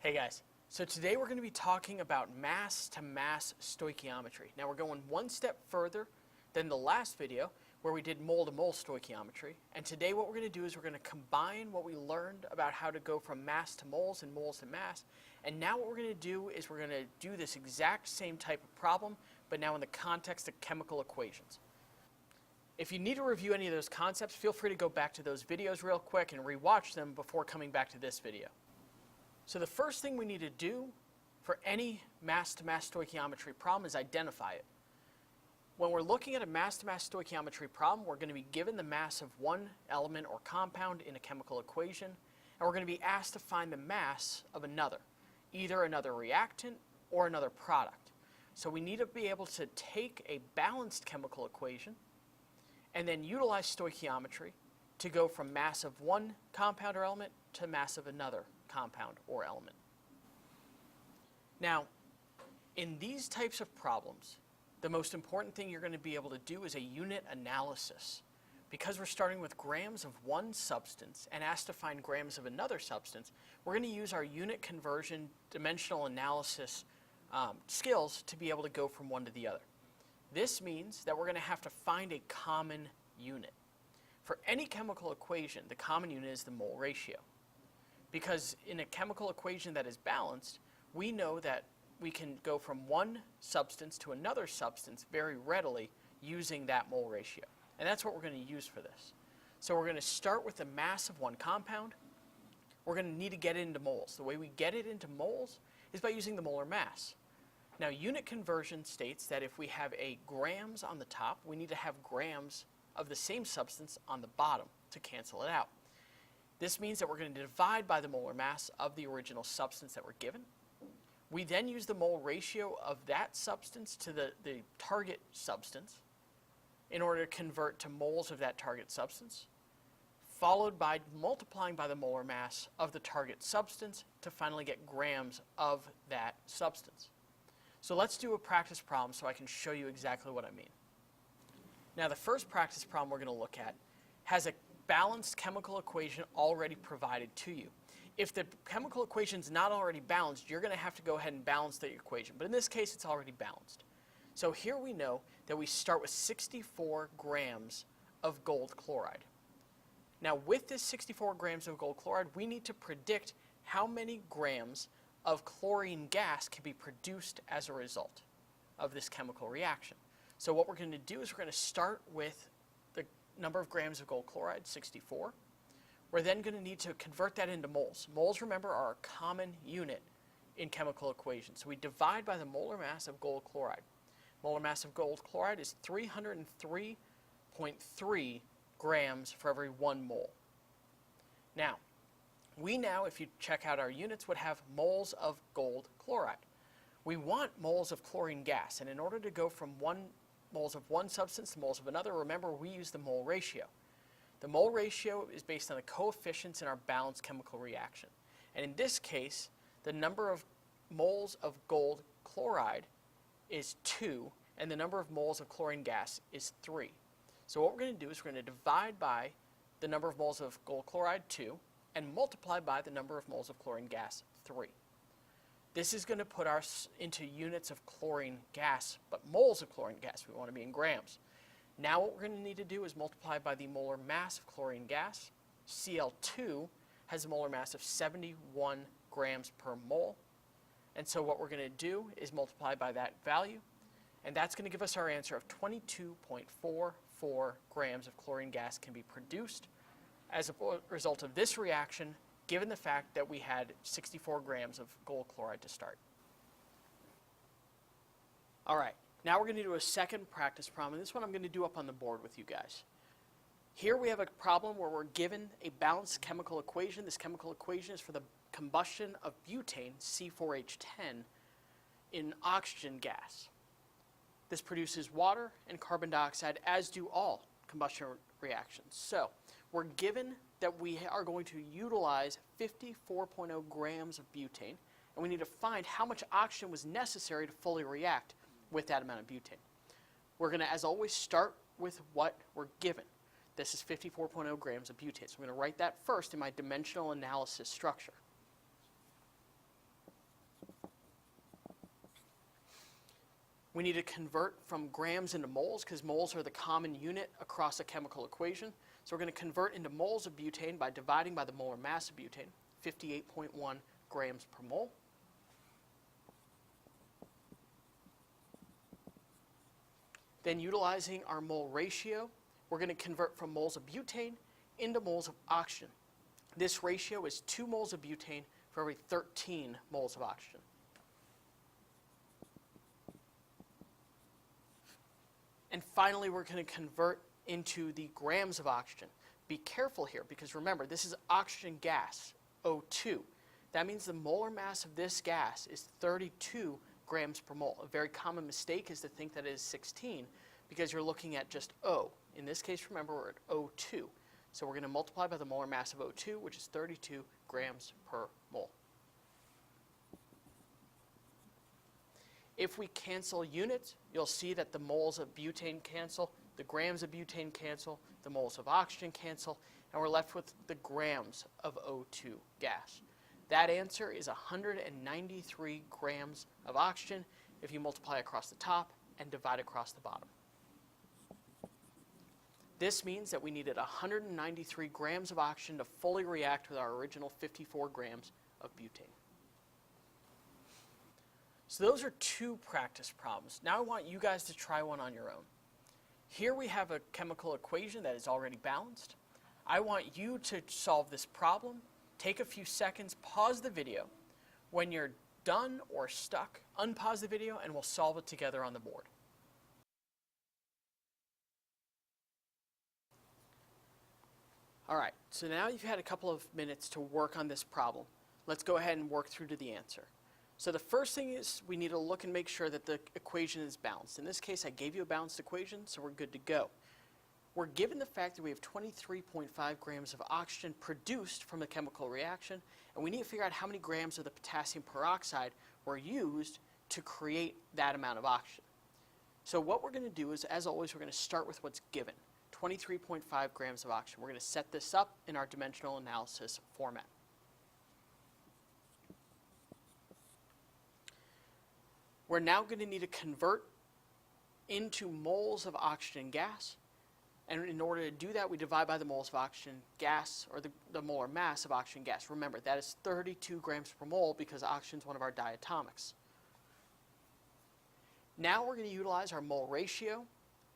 Hey guys, so today we're going to be talking about mass to mass stoichiometry. Now we're going one step further than the last video where we did mole to mole stoichiometry, and today what we're going to do is we're going to combine what we learned about how to go from mass to moles and moles to mass, and now what we're going to do is we're going to do this exact same type of problem, but now in the context of chemical equations. If you need to review any of those concepts, feel free to go back to those videos real quick and rewatch them before coming back to this video. So the first thing we need to do for any mass-to-mass stoichiometry problem is identify it. When we're looking at a mass-to-mass stoichiometry problem, we're going to be given the mass of one element or compound in a chemical equation, and we're going to be asked to find the mass of another, either another reactant or another product. So we need to be able to take a balanced chemical equation and then utilize stoichiometry to go from mass of one compound or element to mass of another compound or element. Now, in these types of problems, the most important thing you're going to be able to do is a unit analysis. Because we're starting with grams of one substance and asked to find grams of another substance, we're going to use our unit conversion dimensional analysis skills to be able to go from one to the other. This means that we're going to have to find a common unit. For any chemical equation, the common unit is the mole ratio. Because in a chemical equation that is balanced, we know that we can go from one substance to another substance very readily using that mole ratio. And that's what we're going to use for this. So we're going to start with the mass of one compound. We're going to need to get it into moles. The way we get it into moles is by using the molar mass. Now, unit conversion states that if we have a grams on the top, we need to have grams of the same substance on the bottom to cancel it out. This means that we're going to divide by the molar mass of the original substance that we're given. We then use the mole ratio of that substance to the target substance in order to convert to moles of that target substance, followed by multiplying by the molar mass of the target substance to finally get grams of that substance. So let's do a practice problem so I can show you exactly what I mean. Now, the first practice problem we're going to look at has a balanced chemical equation already provided to you. If the chemical equation is not already balanced, you're going to have to go ahead and balance the equation. But in this case, it's already balanced. So here we know that we start with 64 grams of gold chloride. Now, with this 64 grams of gold chloride, we need to predict how many grams of chlorine gas can be produced as a result of this chemical reaction. So what we're going to do is we're going to start with the number of grams of gold chloride, 64. We're then going to need to convert that into moles. Moles, remember, are a common unit in chemical equations. So we divide by the molar mass of gold chloride. Molar mass of gold chloride is 303.3 grams for every 1 mole. Now, if you check out our units, would have moles of gold chloride. We want moles of chlorine gas, and in order to go from moles of one substance to moles of another, remember we use the mole ratio. The mole ratio is based on the coefficients in our balanced chemical reaction. And in this case, the number of moles of gold chloride is 2, and the number of moles of chlorine gas is 3. So what we're going to do is we're going to divide by the number of moles of gold chloride, 2, and multiply by the number of moles of chlorine gas, 3. This is going to put us into units of chlorine gas, but moles of chlorine gas. We want to be in grams. Now what we're going to need to do is multiply by the molar mass of chlorine gas. Cl2 has a molar mass of 71 grams per mole. And so what we're going to do is multiply by that value, and that's going to give us our answer of 22.44 grams of chlorine gas can be produced as a result of this reaction, given the fact that we had 64 grams of gold chloride to start. All right, now we're going to do a second practice problem, and this one I'm going to do up on the board with you guys. Here we have a problem where we're given a balanced chemical equation. This chemical equation is for the combustion of butane, C4H10, in oxygen gas. This produces water and carbon dioxide, as do all combustion reactions. So we're given that we are going to utilize 54.0 grams of butane, and we need to find how much oxygen was necessary to fully react with that amount of butane. We're going to, as always, start with what we're given. This is 54.0 grams of butane. So I'm going to write that first in my dimensional analysis structure. We need to convert from grams into moles because moles are the common unit across a chemical equation. So we're going to convert into moles of butane by dividing by the molar mass of butane, 58.1 grams per mole. Then utilizing our mole ratio, we're going to convert from moles of butane into moles of oxygen. This ratio is 2 moles of butane for every 13 moles of oxygen. And finally, we're going to convert into the grams of oxygen. Be careful here because remember, this is oxygen gas, O2. That means the molar mass of this gas is 32 grams per mole. A very common mistake is to think that it is 16 because you're looking at just O. In this case, remember, we're at O2. So we're going to multiply by the molar mass of O2, which is 32 grams per mole. If we cancel units, you'll see that the moles of butane cancel, the grams of butane cancel, the moles of oxygen cancel, and we're left with the grams of O2 gas. That answer is 193 grams of oxygen if you multiply across the top and divide across the bottom. This means that we needed 193 grams of oxygen to fully react with our original 54 grams of butane. So those are 2 practice problems. Now I want you guys to try one on your own. Here we have a chemical equation that is already balanced. I want you to solve this problem. Take a few seconds, pause the video. When you're done or stuck, unpause the video and we'll solve it together on the board. All right, so now you've had a couple of minutes to work on this problem. Let's go ahead and work through to the answer. So the first thing is we need to look and make sure that the equation is balanced. In this case, I gave you a balanced equation, so we're good to go. We're given the fact that we have 23.5 grams of oxygen produced from the chemical reaction, and we need to figure out how many grams of the potassium peroxide were used to create that amount of oxygen. So what we're going to do is, as always, we're going to start with what's given, 23.5 grams of oxygen. We're going to set this up in our dimensional analysis format. We're now going to need to convert into moles of oxygen gas. And in order to do that, we divide by the moles of oxygen gas, or the molar mass of oxygen gas. Remember, that is 32 grams per mole because oxygen is one of our diatomics. Now we're going to utilize our mole ratio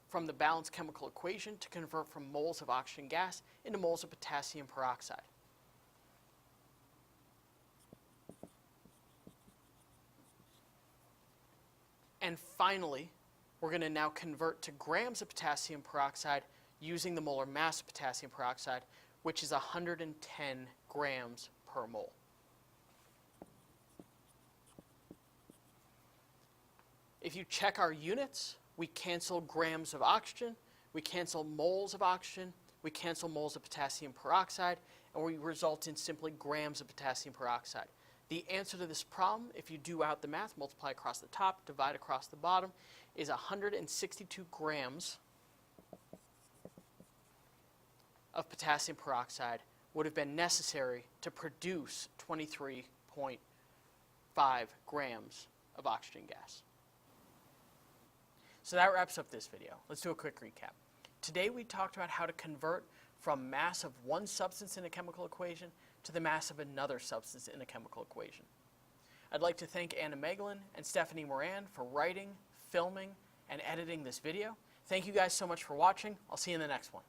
from the balanced chemical equation to convert from moles of oxygen gas into moles of potassium peroxide. And finally, we're going to now convert to grams of potassium peroxide using the molar mass of potassium peroxide, which is 110 grams per mole. If you check our units, we cancel grams of oxygen, we cancel moles of oxygen, we cancel moles of potassium peroxide, and we result in simply grams of potassium peroxide. The answer to this problem, if you do out the math, multiply across the top, divide across the bottom, is 162 grams of potassium peroxide would have been necessary to produce 23.5 grams of oxygen gas. So that wraps up this video. Let's do a quick recap. Today we talked about how to convert from mass of one substance in a chemical equation to the mass of another substance in a chemical equation. I'd like to thank Anna Megalin and Stephanie Moran for writing, filming, and editing this video. Thank you guys so much for watching. I'll see you in the next one.